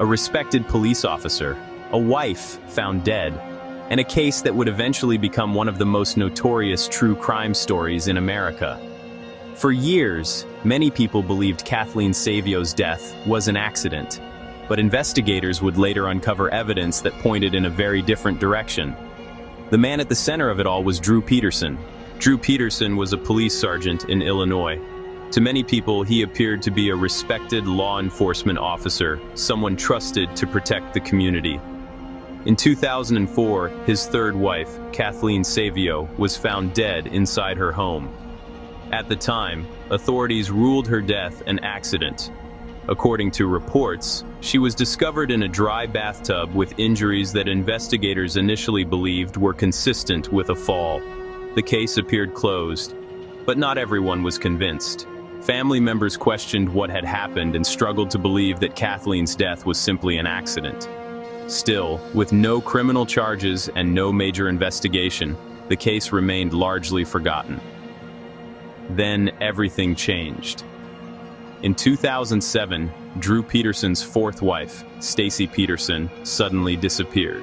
a respected police officer, a wife found dead, and a case that would eventually become one of the most notorious true crime stories in America. For years, many people believed Kathleen Savio's death was an accident, but investigators would later uncover evidence that pointed in a very different direction. The man at the center of it all was Drew Peterson. Drew Peterson was a police sergeant in Illinois. To many people, he appeared to be a respected law enforcement officer, someone trusted to protect the community. In 2004, his third wife, Kathleen Savio, was found dead inside her home. At the time, authorities ruled her death an accident. According to reports, she was discovered in a dry bathtub with injuries that investigators initially believed were consistent with a fall. The case appeared closed, but not everyone was convinced. Family members questioned what had happened and struggled to believe that Kathleen's death was simply an accident. Still, with no criminal charges and no major investigation, the case remained largely forgotten. Then everything changed. In 2007, Drew Peterson's fourth wife, Stacy Peterson, suddenly disappeared.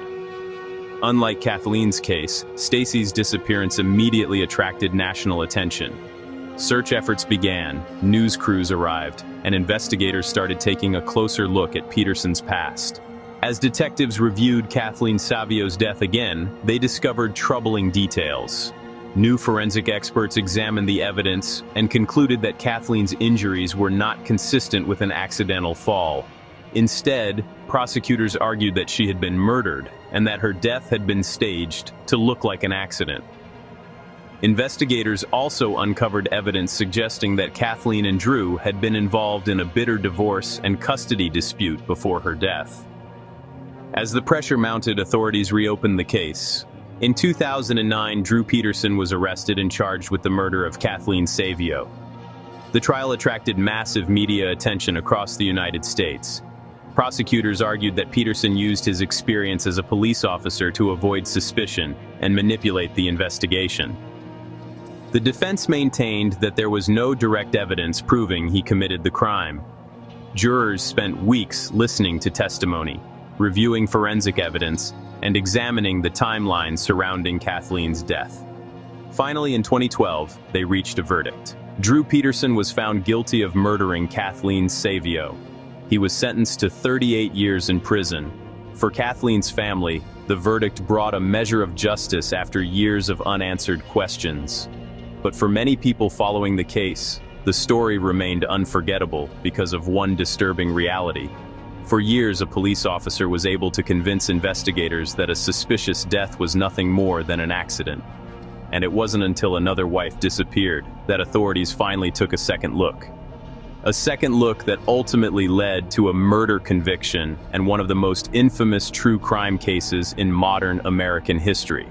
Unlike Kathleen's case, Stacy's disappearance immediately attracted national attention. Search efforts began, news crews arrived, and investigators started taking a closer look at Peterson's past. As detectives reviewed Kathleen Savio's death again, they discovered troubling details. New forensic experts examined the evidence and concluded that Kathleen's injuries were not consistent with an accidental fall. Instead, prosecutors argued that she had been murdered and that her death had been staged to look like an accident. Investigators also uncovered evidence suggesting that Kathleen and Drew had been involved in a bitter divorce and custody dispute before her death. As the pressure mounted, authorities reopened the case. In 2009, Drew Peterson was arrested and charged with the murder of Kathleen Savio. The trial attracted massive media attention across the United States. Prosecutors argued that Peterson used his experience as a police officer to avoid suspicion and manipulate the investigation. The defense maintained that there was no direct evidence proving he committed the crime. Jurors spent weeks listening to testimony, reviewing forensic evidence, and examining the timeline surrounding Kathleen's death. Finally, in 2012, they reached a verdict. Drew Peterson was found guilty of murdering Kathleen Savio. He was sentenced to 38 years in prison. For Kathleen's family, the verdict brought a measure of justice after years of unanswered questions. But for many people following the case, the story remained unforgettable because of one disturbing reality. For years, a police officer was able to convince investigators that a suspicious death was nothing more than an accident. And it wasn't until another wife disappeared that authorities finally took a second look. A second look that ultimately led to a murder conviction and one of the most infamous true crime cases in modern American history.